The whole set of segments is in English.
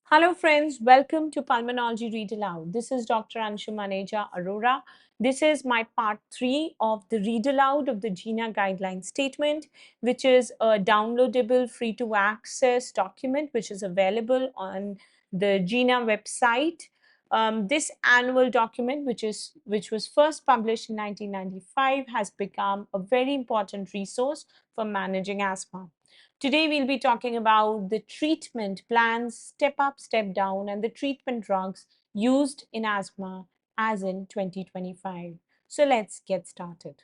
Hello friends, welcome to Pulmonology Read Aloud. This is Dr. Anshu Maneja Arora. This is my part 3 of the Read Aloud of the GINA guideline statement, which is a downloadable free to access document which is available on the GINA website. This annual document, which was first published in 1995, has become a very important resource for managing asthma. Today, we'll be talking about the treatment plans, step up, step down, and the treatment drugs used in asthma as in 2025. So let's get started.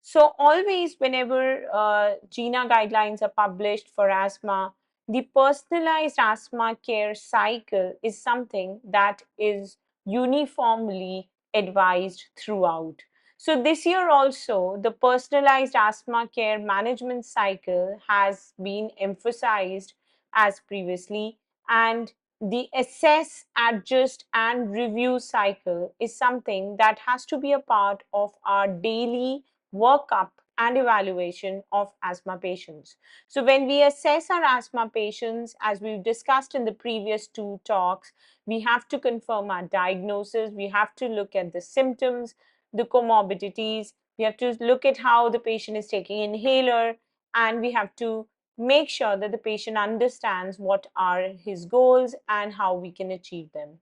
So always whenever GINA guidelines are published for asthma, the personalized asthma care cycle is something that is uniformly advised throughout. So this year also, the personalized asthma care management cycle has been emphasized as previously, and the assess, adjust, and review cycle is something that has to be a part of our daily workup and evaluation of asthma patients. So when we assess our asthma patients, as we've discussed in the previous two talks, we have to confirm our diagnosis, we have to look at the symptoms, the comorbidities, we have to look at how the patient is taking inhaler, and we have to make sure that the patient understands what are his goals and how we can achieve them.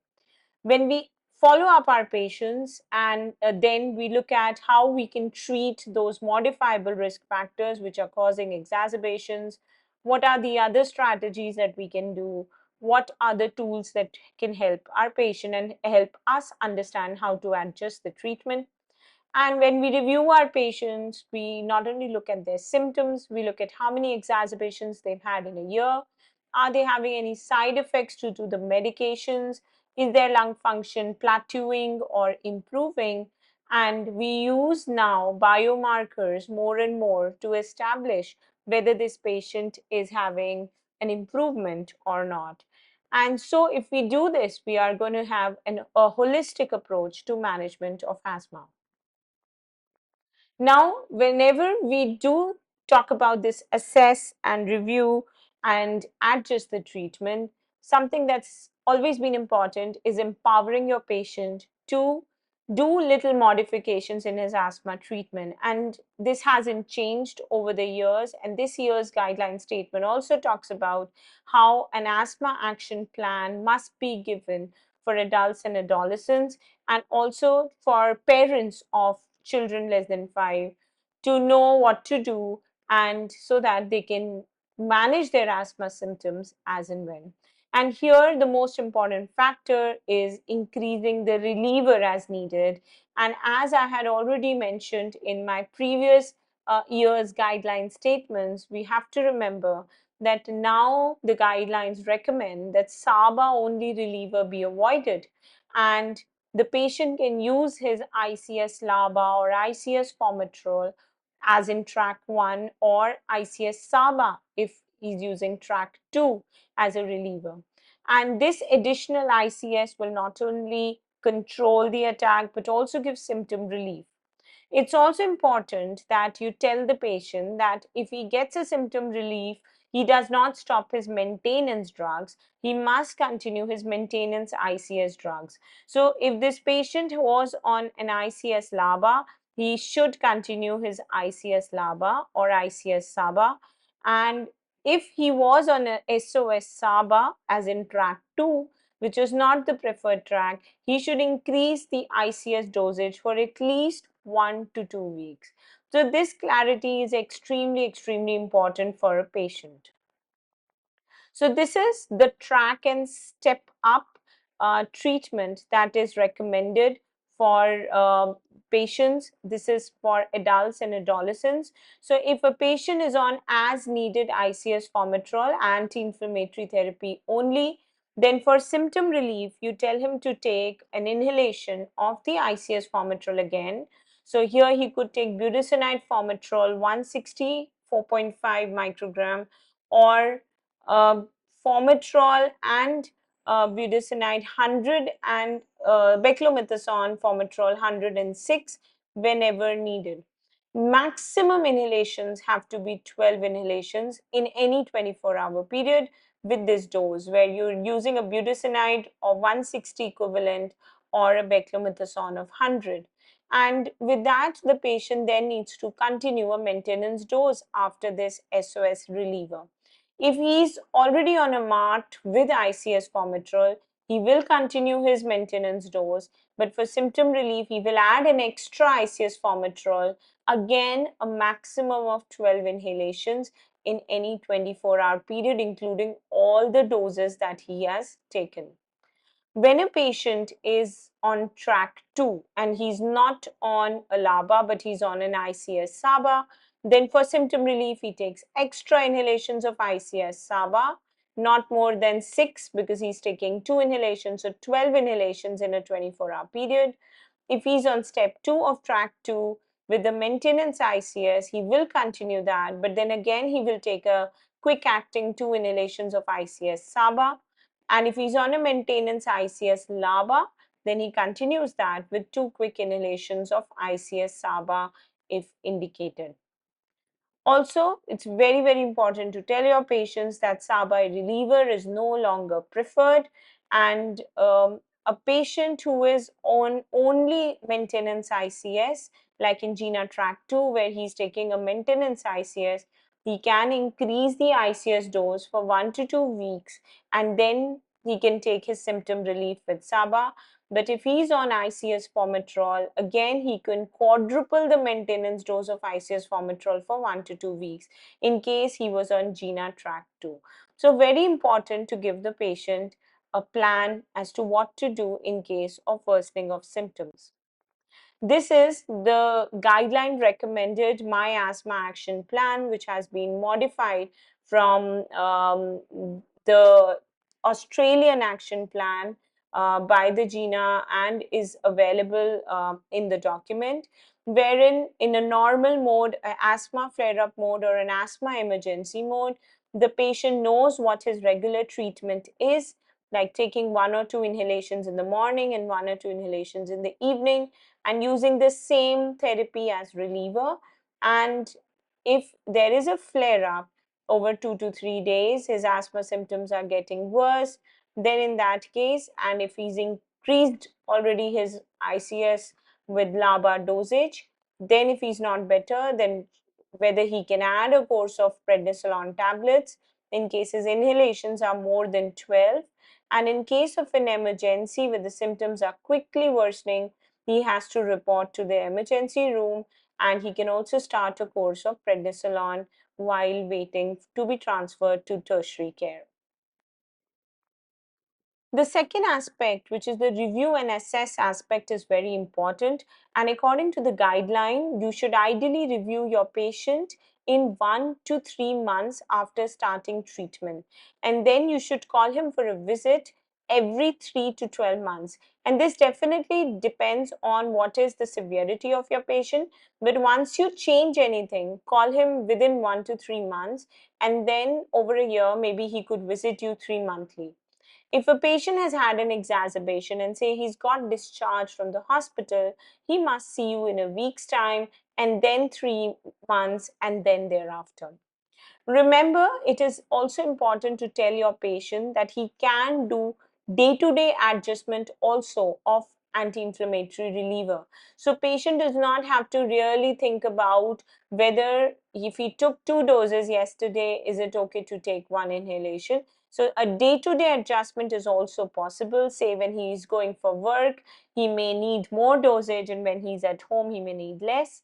When we follow up our patients and then we look at how we can treat those modifiable risk factors which are causing exacerbations, what are the other strategies that we can do, what are the tools that can help our patient and help us understand how to adjust the treatment. And when we review our patients, we not only look at their symptoms, we look at how many exacerbations they've had in a year. Are they having any side effects due to the medications? Is their lung function plateauing or improving? And we use now biomarkers more and more to establish whether this patient is having an improvement or not. And so, if we do this, we are going to have a holistic approach to management of asthma. Now, whenever we do talk about this assess and review and adjust the treatment, something that's always been important is empowering your patient to do little modifications in his asthma treatment. And this hasn't changed over the years. And this year's guideline statement also talks about how an asthma action plan must be given for adults and adolescents, and also for parents of children less than 5 to know what to do, and so that they can manage their asthma symptoms as and when. And here, the most important factor is increasing the reliever as needed. And as I had already mentioned in my previous year's guideline statements, we have to remember that now the guidelines recommend that SABA only reliever be avoided. And the patient can use his ICS-LABA or ICS-formoterol as in track 1, or ICS-SABA if he's using track 2 as a reliever. And this additional ICS will not only control the attack but also give symptom relief. It's also important that you tell the patient that if he gets a symptom relief, he does not stop his maintenance drugs. He must continue his maintenance ICS drugs. So if this patient was on an ICS LABA, he should continue his ICS LABA or ICS SABA. And if he was on a SOS SABA, as in track 2, which is not the preferred track, he should increase the ICS dosage for at least 1 to 2 weeks. So this clarity is extremely important for a patient. So this is the track and step up treatment that is recommended for patients. This is for adults and adolescents. So if a patient is on as needed ICS-formoterol anti-inflammatory therapy only, Then for symptom relief, you tell him to take an inhalation of the ICS-formoterol again. So here he could take budesonide formoterol 160 4.5 microgram, or uh, formoterol and budesonide 100, and beclomethasone formoterol 106 whenever needed. Maximum inhalations have to be 12 inhalations in any 24-hour period with this dose, where you're using a budesonide of 160 equivalent or a beclomethasone of 100. And with that, the patient then needs to continue a maintenance dose after this SOS reliever. If he's already on a MART with ICS-formoterol, he will continue his maintenance dose, but for symptom relief, he will add an extra ICS-formoterol, again a maximum of 12 inhalations in any 24-hour period, including all the doses that he has taken. When a patient is on track 2 and he's not on a LABA but he's on an ICS-SABA, then for symptom relief he takes extra inhalations of ICS-SABA, not more than 6 because he's taking 2 inhalations, so 12 inhalations in a 24-hour period. If he's on step 2 of track 2 with the maintenance ICS, he will continue that, but then again he will take a quick acting 2 inhalations of ICS-SABA. And if he's on a maintenance ICS-LABA, then he continues that with 2 quick inhalations of ICS-SABA if indicated. Also, it's very, very important to tell your patients that SABA reliever is no longer preferred, and a patient who is on only maintenance ICS, like in GINA track 2, where he's taking a maintenance ICS, he can increase the ICS dose for 1 to 2 weeks, and then he can take his symptom relief with SABA. But if he's on ICS-formoterol, again, he can quadruple the maintenance dose of ICS-formoterol for 1 to 2 weeks in case he was on GINA track 2. So very important to give the patient a plan as to what to do in case of worsening of symptoms. This is the guideline recommended My Asthma Action Plan, which has been modified from the Australian Action Plan by the GINA, and is available in the document, wherein in a normal mode, an asthma flare-up mode or an asthma emergency mode, the patient knows what his regular treatment is, like taking 1 or 2 inhalations in the morning and 1 or 2 inhalations in the evening, and using the same therapy as reliever. And if there is a flare-up over 2 to 3 days, his asthma symptoms are getting worse, then in that case, and if he's increased already his ICS with LABA dosage, then if he's not better, then whether he can add a course of prednisolone tablets in case his inhalations are more than 12. And in case of an emergency where the symptoms are quickly worsening, he has to report to the emergency room, and he can also start a course of prednisolone while waiting to be transferred to tertiary care. The second aspect, which is the review and assess aspect, is very important. And according to the guideline, you should ideally review your patient in 1 to 3 months after starting treatment. And then you should call him for a visit every 3 to 12 months. And this definitely depends on what is the severity of your patient. But once you change anything, call him within 1 to 3 months. And then over a year, maybe he could visit you 3 monthly. If a patient has had an exacerbation and say he's got discharged from the hospital, he must see you in a week's time, and then 3 months, and then thereafter. Remember, it is also important to tell your patient that he can do day-to-day adjustment also of anti-inflammatory reliever. So patient does not have to really think about whether if he took 2 doses yesterday, is it okay to take 1 inhalation. So a day-to-day adjustment is also possible. Say when he is going for work, he may need more dosage, and when he's at home, he may need less.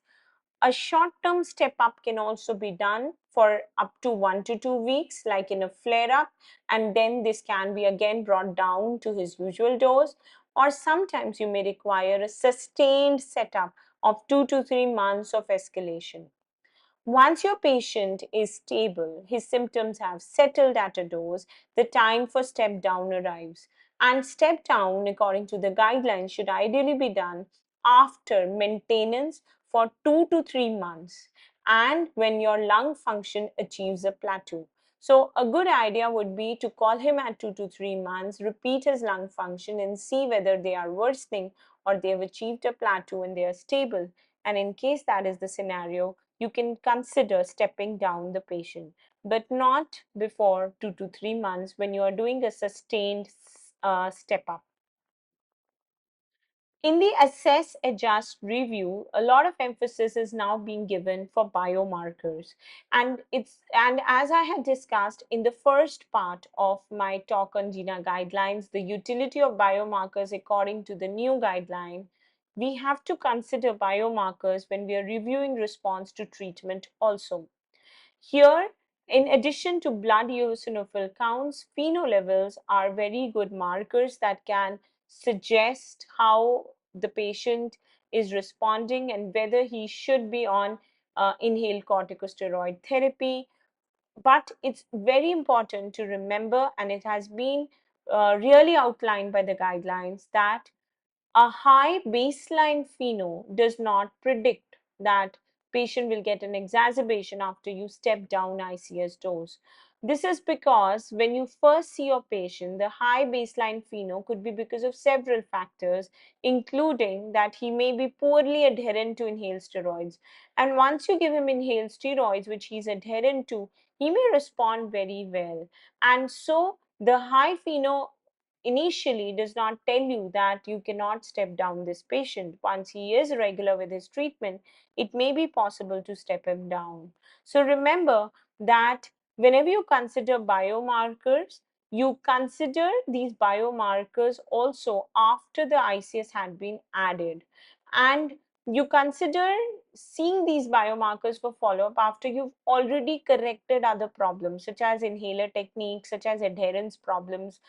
A short-term step-up can also be done for up to 1 to 2 weeks, like in a flare-up, and then this can be again brought down to his usual dose. Or sometimes you may require a sustained setup of 2 to 3 months of escalation. Once your patient is stable, his symptoms have settled at a dose, the time for step down arrives. And step down, according to the guidelines, should ideally be done after maintenance for 2 to 3 months and when your lung function achieves a plateau. So, a good idea would be to call him at 2 to 3 months, repeat his lung function, and see whether they are worsening or they have achieved a plateau and they are stable. And in case that is the scenario, you can consider stepping down the patient, but not before 2 to 3 months when you are doing a sustained step up. In the assess, adjust, review, a lot of emphasis is now being given for biomarkers. And as I had discussed in the first part of my talk on GINA guidelines, the utility of biomarkers according to the new guideline, we have to consider biomarkers when we are reviewing response to treatment also. Here, in addition to blood eosinophil counts, FeNO levels are very good markers that can suggest how the patient is responding and whether he should be on inhaled corticosteroid therapy. But it's very important to remember, and it has been really outlined by the guidelines, that a high baseline FeNO does not predict that patient will get an exacerbation after you step down ICS dose. This is because when you first see your patient, the high baseline FeNO could be because of several factors, including that he may be poorly adherent to inhaled steroids. And once you give him inhaled steroids, which he's adherent to, he may respond very well. And so the high FeNO initially does not tell you that you cannot step down this patient. Once he is regular with his treatment, it may be possible to step him down. So remember that whenever you consider biomarkers, you consider these biomarkers also after the ICS had been added. And you consider seeing these biomarkers for follow-up after you've already corrected other problems, such as inhaler techniques, such as adherence problems,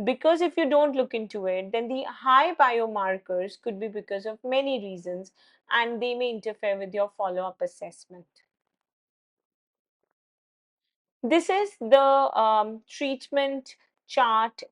because if you don't look into it, then the high biomarkers could be because of many reasons and they may interfere with your follow-up assessment. This is the treatment chart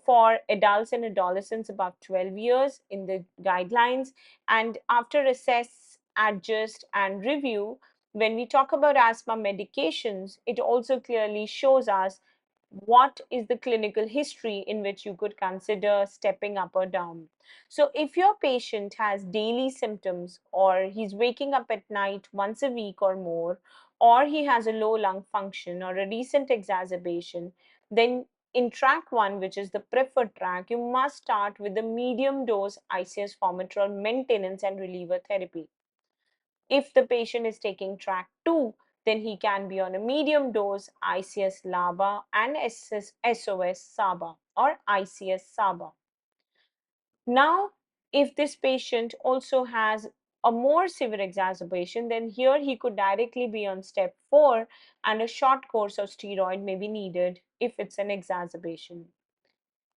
for adults and adolescents above 12 years in the guidelines. And after assess, adjust, and review, when we talk about asthma medications, it also clearly shows us what is the clinical history in which you could consider stepping up or down. So, if your patient has daily symptoms, or he's waking up at night once a week or more, or he has a low lung function or a recent exacerbation, then in track 1, which is the preferred track, you must start with the medium dose ICS-formoterol maintenance and reliever therapy. If the patient is taking track 2, then he can be on a medium dose ICS-LABA and SOS-SABA or ICS-SABA. Now, if this patient also has a more severe exacerbation, then here he could directly be on step 4 and a short course of steroid may be needed if it's an exacerbation.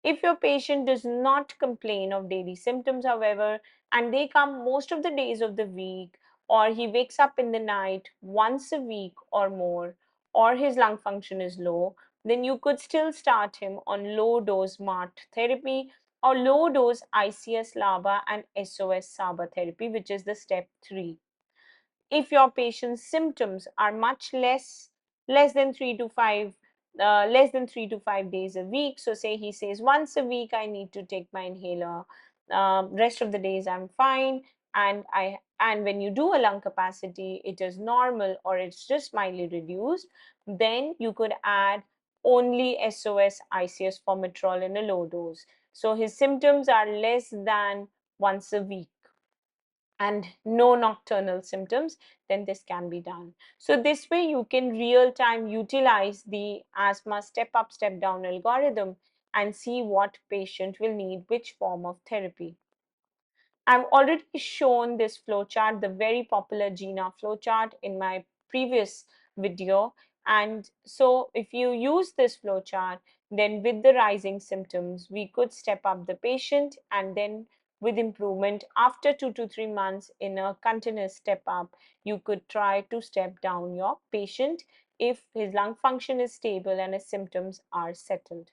If your patient does not complain of daily symptoms, however, and they come most of the days of the week, or he wakes up in the night once a week or more, or his lung function is low, then you could still start him on low dose MART therapy or low dose ICS LABA and SOS SABA therapy, which is the step 3. If your patient's symptoms are much less than 3 to 5 days a week, so say he says once a week I need to take my inhaler, rest of the days I'm fine, and when you do a lung capacity it is normal or it's just mildly reduced, then you could add only SOS ICS formoterol in a low dose. So his symptoms are less than once a week and no nocturnal symptoms, then this can be done. So this way you can real time utilize the asthma step up, step down algorithm and see what patient will need which form of therapy. I've already shown this flowchart, the very popular GINA flowchart in my previous video. And so if you use this flowchart, then with the rising symptoms, we could step up the patient and then with improvement after 2 to 3 months in a continuous step up, you could try to step down your patient if his lung function is stable and his symptoms are settled.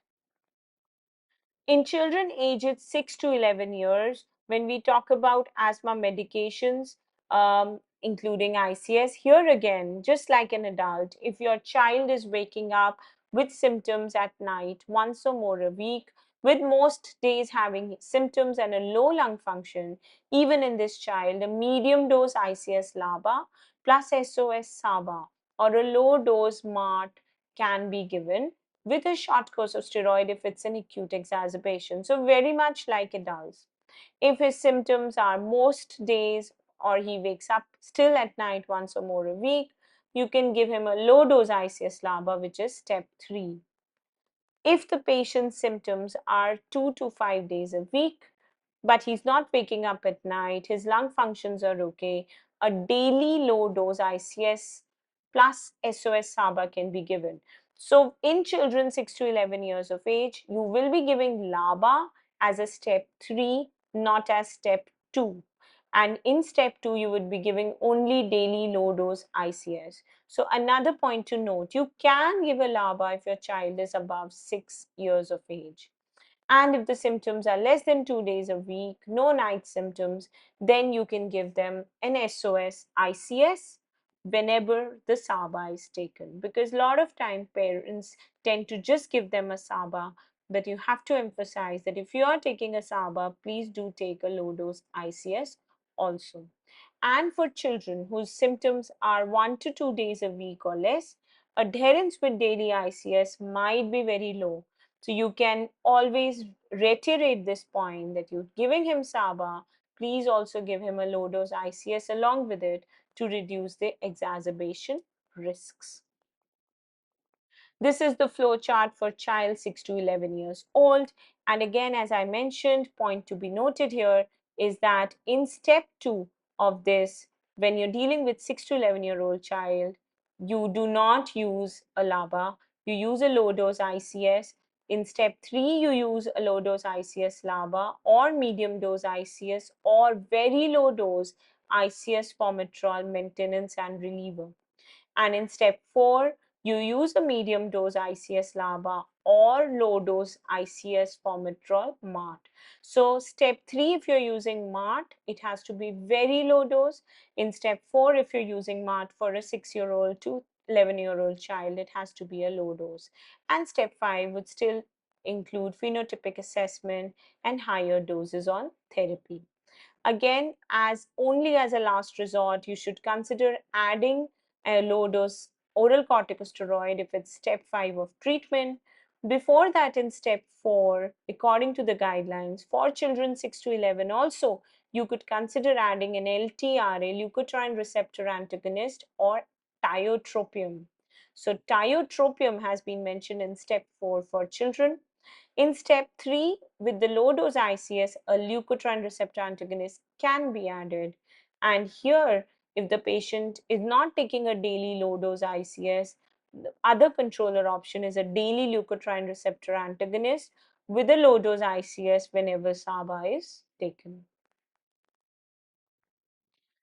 In children aged 6 to 11 years, when we talk about asthma medications, including ICS, here again, just like an adult, if your child is waking up with symptoms at night once or more a week, with most days having symptoms and a low lung function, even in this child, a medium dose ICS LABA plus SOS SABA or a low dose MART can be given with a short course of steroid if it's an acute exacerbation. So very much like adults. If his symptoms are most days or he wakes up still at night once or more a week, you can give him a low dose ICS LABA, which is step 3. If the patient's symptoms are 2 to 5 days a week, but he's not waking up at night, his lung functions are okay, a daily low dose ICS plus SOS SABA can be given. So in children 6 to 11 years of age, you will be giving LABA as a step 3, not as step 2. And in step 2, you would be giving only daily low dose ICS. So another point to note, you can give a LABA if your child is above 6 years of age. And if the symptoms are less than 2 days a week, no night symptoms, then you can give them an SOS ICS whenever the SABA is taken. Because a lot of time parents tend to just give them a SABA, but you have to emphasize that if you are taking a SABA, please do take a low dose ICS also. And for children whose symptoms are 1 to 2 days a week or less, adherence with daily ICS might be very low. So you can always reiterate this point that you're giving him SABA, please also give him a low dose ICS along with it to reduce the exacerbation risks. This is the flow chart for child 6 to 11 years old. And again, as I mentioned, point to be noted here is that in step 2 of this, when you're dealing with 6 to 11-year-old child, you do not use a LABA, you use a low dose ICS. In step 3, you use a low dose ICS LABA or medium dose ICS or very low dose ICS-formoterol maintenance and reliever. And in step 4, you use a medium dose ICS LABA or low dose ICS-formoterol MART. So step 3, if you're using MART, it has to be very low dose. In step 4, if you're using MART for a 6-year-old to 11-year-old child, it has to be a low dose. And step 5 would still include phenotypic assessment and higher doses on therapy. Again, as only as a last resort, you should consider adding a low dose oral corticosteroid if it's step 5 of treatment. Before that, in step 4, according to the guidelines, for children 6 to 11, also you could consider adding an LTRA, leukotriene receptor antagonist, or tiotropium. So, tiotropium has been mentioned in step 4 for children. In step 3, with the low dose ICS, a leukotriene receptor antagonist can be added. And here, if the patient is not taking a daily low dose ICS, the other controller option is a daily leukotriene receptor antagonist with a low dose ICS whenever SABA is taken.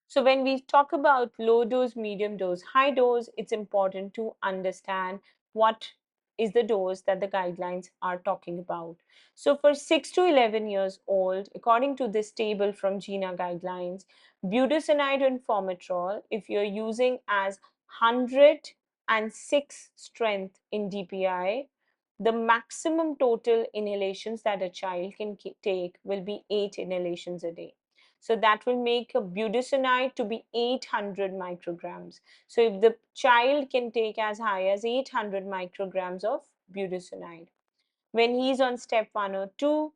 So when we talk about low dose, medium dose, high dose, it's important to understand what is the dose that the guidelines are talking about. So for 6 to 11 years old, according to this table from GINA guidelines, budesonide and formoterol, if you're using as 106 strength in DPI, the maximum total inhalations that a child can take will be 8 inhalations a day. So that will make a budesonide to be 800 micrograms. So if the child can take as high as 800 micrograms of budesonide, when he's on step 1 or 2,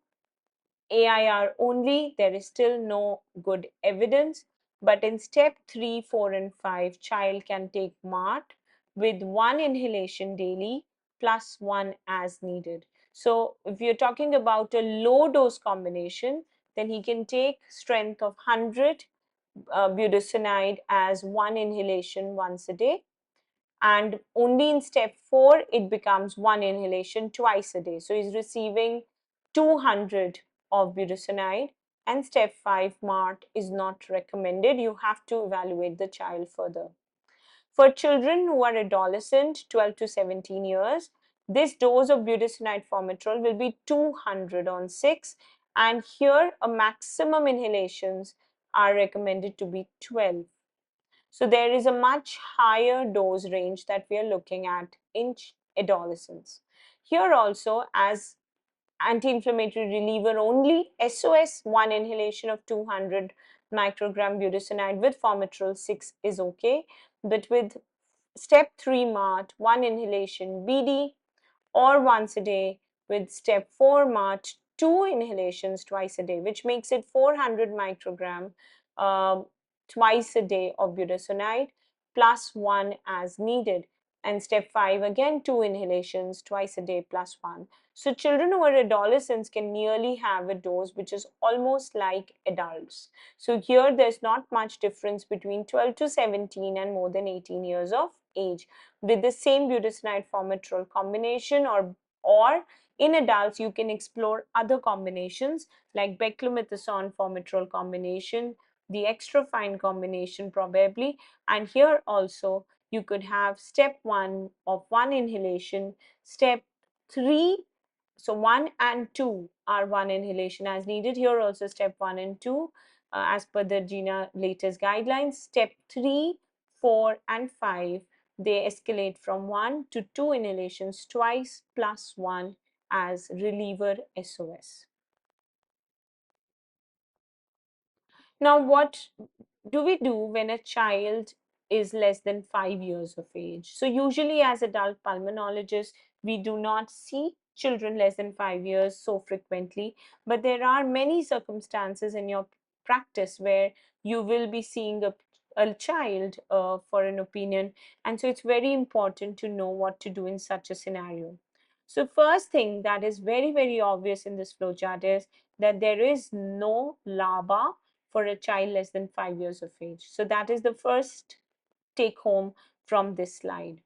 AIR only, there is still no good evidence. But in step 3, 4, and 5, child can take MART with 1 inhalation daily plus 1 as needed. So if you're talking about a low dose combination, then he can take strength of 100 budesonide as 1 inhalation once a day. And only in step 4, it becomes 1 inhalation twice a day. So he's receiving 200 of budesonide and step 5 MART is not recommended. You have to evaluate the child further. For children who are adolescent, 12 to 17 years, this dose of budesonide-formoterol will be 200 on 6, and here a maximum inhalations are recommended to be 12. So there is a much higher dose range that we are looking at in adolescents. Here also, as anti-inflammatory reliever only, SOS 1 inhalation of 200 microgram budesonide with formoterol 6 is okay, but with step 3 MART, 1 inhalation BD, or once a day, with step 4 MART, 2 inhalations twice a day, which makes it 400 microgram twice a day of budesonide plus 1 as needed. And step 5 again, 2 inhalations twice a day plus 1. So children who are adolescents can nearly have a dose which is almost like adults. So here there's not much difference between 12 to 17 and more than 18 years of age with the same budesonide formoterol combination, or in adults you can explore other combinations like beclomethasone formoterol combination, the extra fine combination probably, and here also you could have step 1 of 1 inhalation, step 3, so 1 and 2 are 1 inhalation as needed. Here also step 1 and 2 as per the GINA latest guidelines. Step 3, 4 and 5, they escalate from 1 to 2 inhalations twice plus 1 as reliever SOS. Now, what do we do when a child is less than 5 years of age? So, usually, as adult pulmonologists, we do not see children less than 5 years so frequently, but there are many circumstances in your practice where you will be seeing a child for an opinion, and so it's very important to know what to do in such a scenario. So, first thing that is very, very obvious in this flowchart is that there is no LABA for a child less than 5 years of age. So that is the first take home from this slide.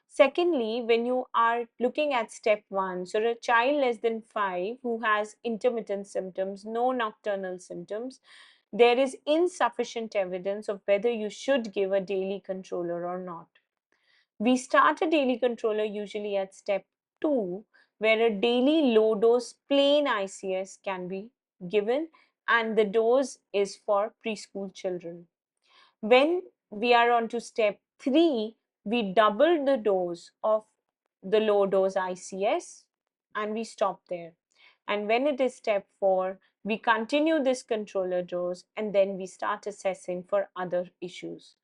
Secondly, when you are looking at step 1, so a child less than 5 who has intermittent symptoms, no nocturnal symptoms, there is insufficient evidence of whether you should give a daily controller or not. We start a daily controller usually at step 2, where a daily low dose plain ICS can be given, and the dose is for preschool children. When we are on to step 3, we double the dose of the low dose ICS and we stop there. And when it is step 4, we continue this controller dose and then we start assessing for other issues.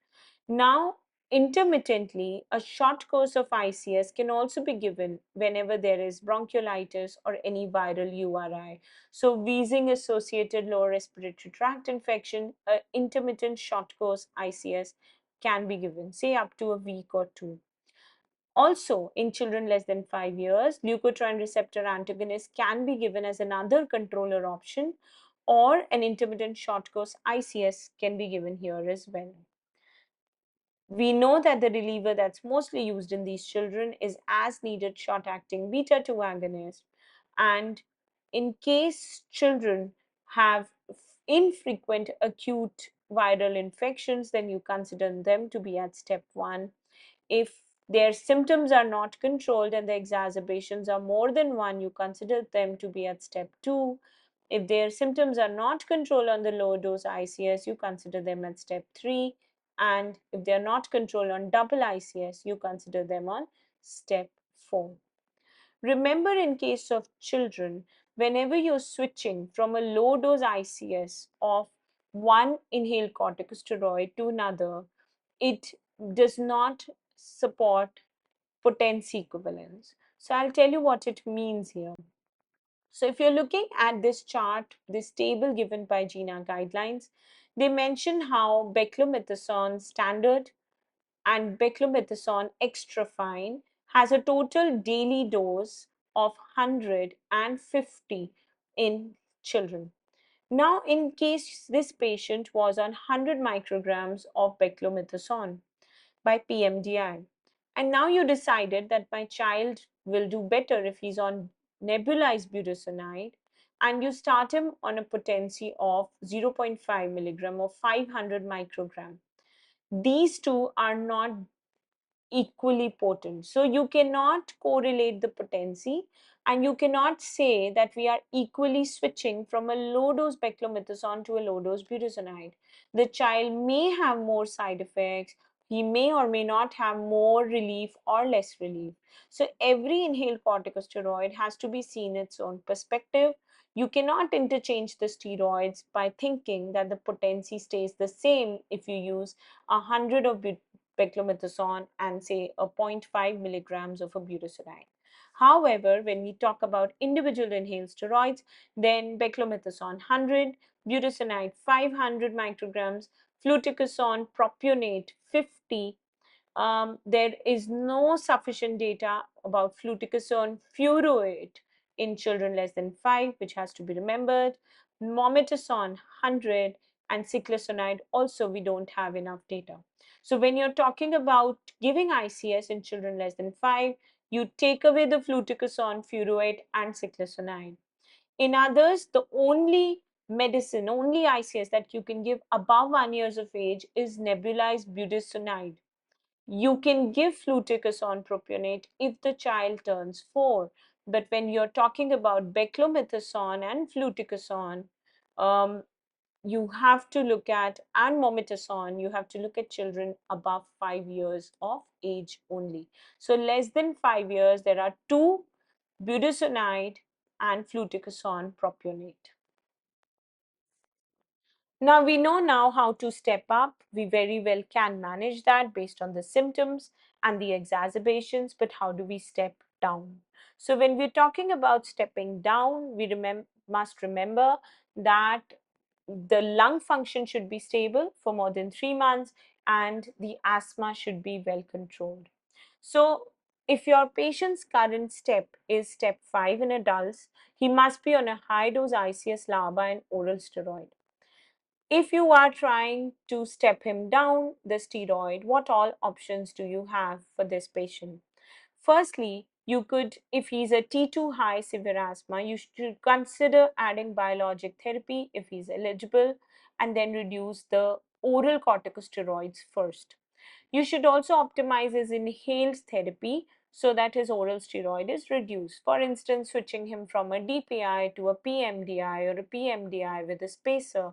Now, intermittently, a short course of ICS can also be given whenever there is bronchiolitis or any viral URI. So, wheezing associated lower respiratory tract infection, an intermittent short course ICS can be given, say up to a week or 2. Also, in children less than 5 years, leukotriene receptor antagonist can be given as another controller option, or an intermittent short course ICS can be given here as well. We know that the reliever that's mostly used in these children is as needed short acting beta 2 agonist. And in case children have infrequent acute viral infections, then you consider them to be at step 1. If their symptoms are not controlled and the exacerbations are more than 1, you consider them to be at step 2. If their symptoms are not controlled on the low dose ICS, you consider them at step 3. And if they are not controlled on double ICS, you consider them on step 4. Remember, in case of children, whenever you're switching from a low dose ICS of one inhaled corticosteroid to another, it does not support potency equivalence. So I'll tell you what it means here. So if you're looking at this chart, this table given by GINA guidelines, they mention how beclomethasone standard and beclomethasone extra fine has a total daily dose of 150 in children. Now, in case this patient was on 100 micrograms of beclomethasone by PMDI, and now you decided that my child will do better if he's on nebulized budesonide, and you start him on a potency of 0.5 milligram or 500 microgram. These two are not equally potent. So you cannot correlate the potency, and you cannot say that we are equally switching from a low dose beclomethasone to a low dose budesonide. The child may have more side effects. He may or may not have more relief or less relief. So every inhaled corticosteroid has to be seen its own perspective. You cannot interchange the steroids by thinking that the potency stays the same if you use 100 of beclomethasone and say a zero point 0.5 milligrams of a budesonide. However, when we talk about individual inhaled steroids, then beclomethasone 100, budesonide 500 micrograms, fluticasone propionate 50. There is no sufficient data about fluticasone furoate in children less than 5, which has to be remembered. Mometasone 100 and cyclosonide also we don't have enough data. So when you're talking about giving ICS in children less than 5, you take away the fluticasone, furoate, and cyclosonide. In others, the only medicine, only ICS that you can give above 1 year of age is nebulized budesonide. You can give fluticasone propionate if the child turns 4. But when you're talking about beclomethasone and fluticasone, um, you have to look at, and mometasone, you have to look at children above 5 years of age only. So less than 5 years, there are two, budesonide and fluticasone propionate. Now we know now how to step up. We very well can manage that based on the symptoms and the exacerbations, but how do we step down? So when we're talking about stepping down, we must remember that the lung function should be stable for more than 3 months and the asthma should be well controlled. So if your patient's current step is step 5 in adults, he must be on a high dose ICS LABA and oral steroid. If you are trying to step him down the steroid, what all options do you have for this patient? Firstly, you could, if he's a T2 high severe asthma, you should consider adding biologic therapy if he's eligible, and then reduce the oral corticosteroids first. You should also optimize his inhaled therapy so that his oral steroid is reduced. For instance, switching him from a DPI to a PMDI or a PMDI with a spacer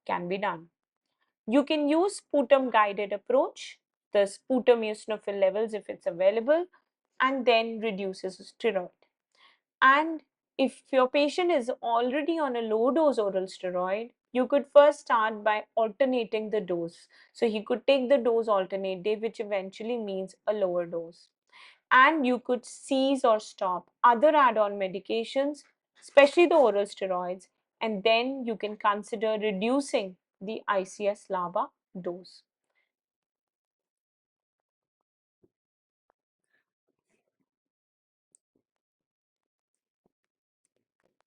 can be done. You can use sputum guided approach, the sputum eosinophil levels if it's available, and then reduces steroid. And if your patient is already on a low dose oral steroid, you could first start by alternating the dose. So he could take the dose alternate day, which eventually means a lower dose. And you could cease or stop other add-on medications, especially the oral steroids, and then you can consider reducing the ICS LABA dose.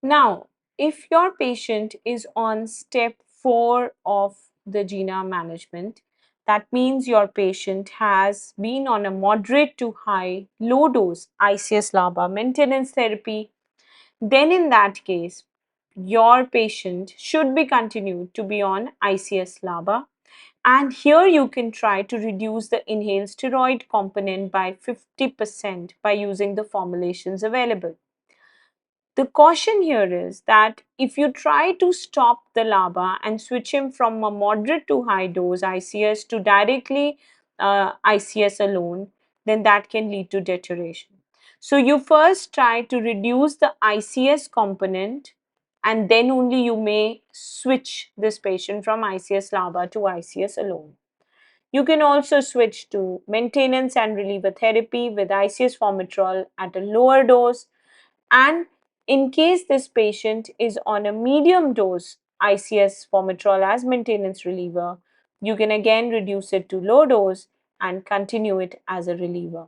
Now, if your patient is on step 4 of the GINA management, that means your patient has been on a moderate to high low dose ICS LABA maintenance therapy, then in that case, your patient should be continued to be on ICS LABA. And here you can try to reduce the inhaled steroid component by 50% by using the formulations available. The caution here is that if you try to stop the LABA and switch him from a moderate to high dose ICS to directly ICS alone, then that can lead to deterioration. So you first try to reduce the ICS component, and then only you may switch this patient from ICS LABA to ICS alone. You can also switch to maintenance and reliever therapy with ICS-formoterol at a lower dose. And in case this patient is on a medium dose ICS-formoterol as maintenance reliever, you can again reduce it to low dose and continue it as a reliever.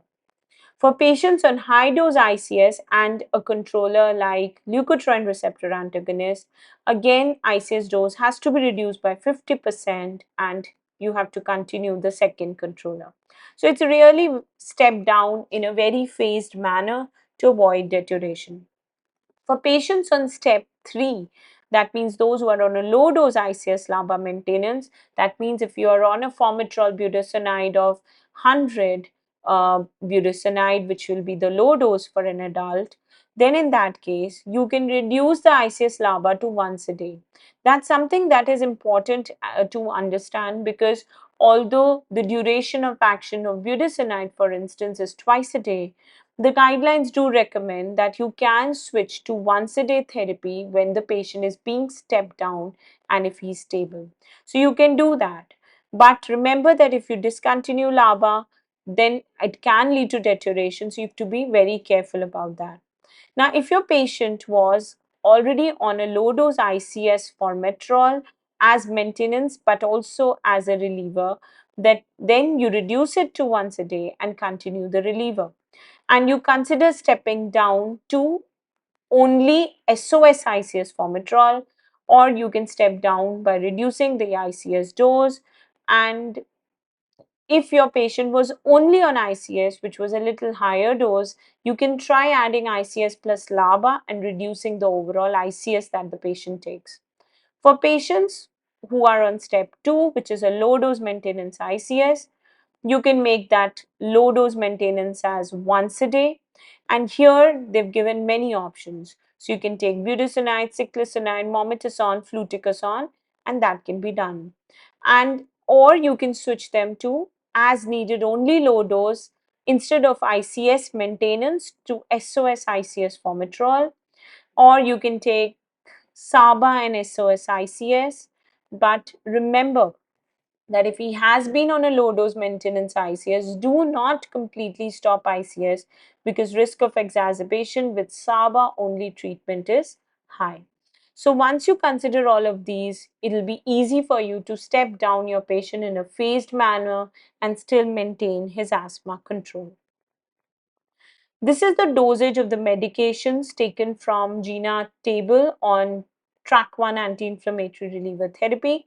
For patients on high dose ICS and a controller like leukotriene receptor antagonist, again ICS dose has to be reduced by 50% and you have to continue the second controller. So it's really step down in a very phased manner to avoid deterioration. For patients on step 3, that means those who are on a low dose ICS-LABA maintenance, that means if you are on a formoterol budesonide of 100 budesonide, which will be the low dose for an adult, then in that case, you can reduce the ICS-LABA to once a day. That's something that is important to understand, because although the duration of action of budesonide, for instance, is twice a day, the guidelines do recommend that you can switch to once a day therapy when the patient is being stepped down and if he's stable. So you can do that. But remember that if you discontinue LABA, then it can lead to deterioration. So you have to be very careful about that. Now, if your patient was already on a low dose ICS-formoterol as maintenance, but also as a reliever, that then you reduce it to once a day and continue the reliever. And you consider stepping down to only SOS ICS-formoterol, or you can step down by reducing the ICS dose. And if your patient was only on ICS, which was a little higher dose, you can try adding ICS plus LABA and reducing the overall ICS that the patient takes. For patients who are on step 2, which is a low dose maintenance ICS, you can make that low dose maintenance as once a day. And here they've given many options. So you can take budesonide, cyclosinide, mometasone, fluticasone, and that can be done. And or you can switch them to as needed only low dose instead of ICS maintenance to SOS ICS-formoterol, or you can take SABA and SOS ICS. But remember that if he has been on a low dose maintenance ICS, do not completely stop ICS, because risk of exacerbation with SABA only treatment is high. So once you consider all of these, it'll be easy for you to step down your patient in a phased manner and still maintain his asthma control. This is the dosage of the medications taken from GINA table on track 1 anti-inflammatory reliever therapy.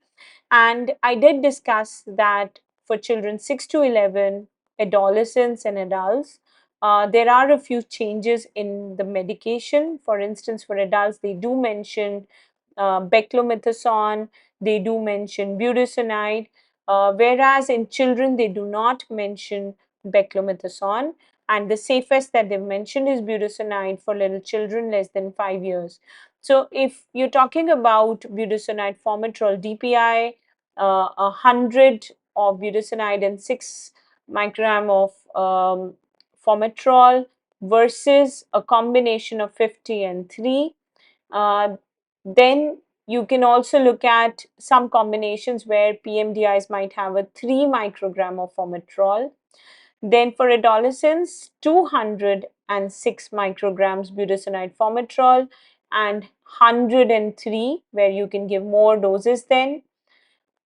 And I did discuss that for children 6 to 11, adolescents and adults, there are a few changes in the medication. For instance, for adults, they do mention beclomethasone, they do mention budesonide, whereas in children, they do not mention beclomethasone. And the safest that they've mentioned is budesonide for little children less than 5 years. So if you're talking about budesonide formoterol DPI, 100 of budesonide and 6 microgram of formoterol versus a combination of 50 and 3, uh, then you can also look at some combinations where PMDIs might have a 3 microgram of formoterol. Then for adolescents, 206 micrograms budesonide formoterol and 103, where you can give more doses then.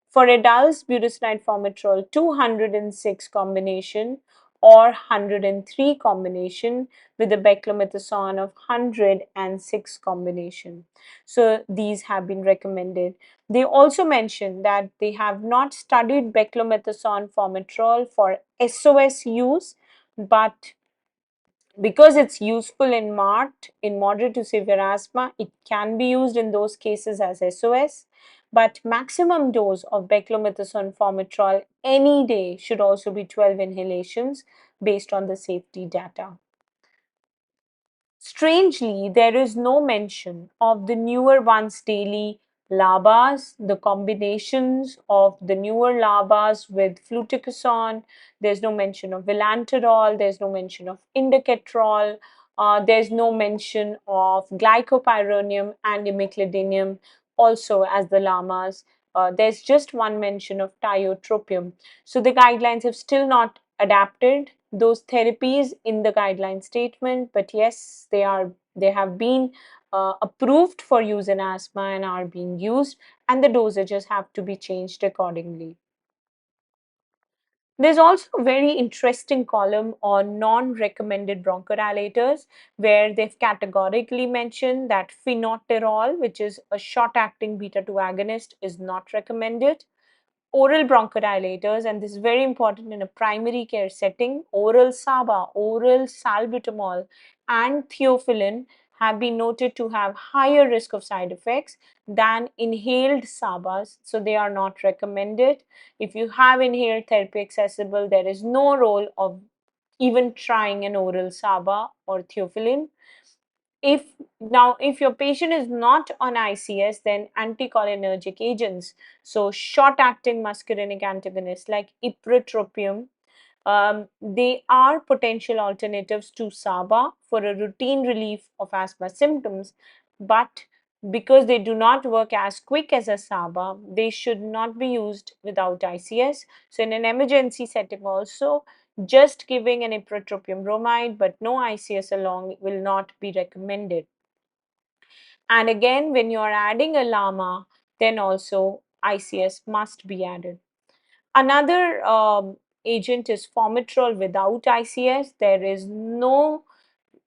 For adults, budesonide formoterol 206 combination or 103 combination with a beclomethasone of 106 combination. So these have been recommended. They also mention that they have not studied beclomethasone formoterol for SOS use, but because it's useful in moderate to severe asthma, it can be used in those cases as SOS. But maximum dose of beclomethasone formoterol any day should also be 12 inhalations based on the safety data. Strangely, there is no mention of the newer once daily LABAs, the combinations of the newer LABAs with fluticasone. There's no mention of vilanterol, there's no mention of indicatrol, there's no mention of glycopyrronium and imiclidinium also as the LAMAs. There's just one mention of tiotropium. So the guidelines have still not adapted those therapies in the guideline statement, but yes, they have been approved for use in asthma and are being used, and the dosages have to be changed accordingly. There's also a very interesting column on non-recommended bronchodilators, where they've categorically mentioned that phenoterol, which is a short-acting beta-2 agonist, is not recommended. Oral bronchodilators, and this is very important in a primary care setting, oral SABA, oral salbutamol, and theophylline have been noted to have higher risk of side effects than inhaled SABAs, so they are not recommended. If you have inhaled therapy accessible, there is no role of even trying an oral SABA or theophylline. If your patient is not on ICS, then anticholinergic agents, so short acting muscarinic antagonists like ipratropium, they are potential alternatives to SABA for a routine relief of asthma symptoms, but because they do not work as quick as a SABA, they should not be used without ICS. So in an emergency setting also, just giving an ipratropium bromide but no ICS along will not be recommended. And again, when you are adding a LAMA, then also ICS must be added. Another agent is formoterol without ICS. There is no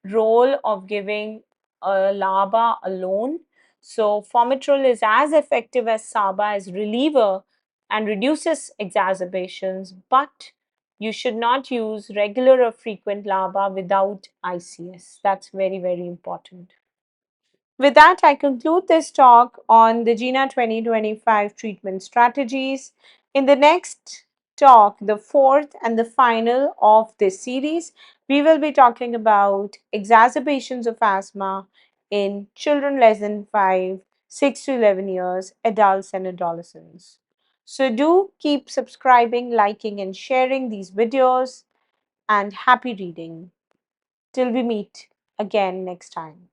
role of giving a LABA alone. So formoterol is as effective as SABA as reliever and reduces exacerbations, but you should not use regular or frequent LABA without ICS. That's very, very important. With that, I conclude this talk on the GINA 2025 treatment strategies. In the next talk, the fourth and the final of this series, we will be talking about exacerbations of asthma in children less than 5, 6 to 11 years, adults and adolescents. So do keep subscribing, liking and sharing these videos, and happy reading. Till we meet again next time.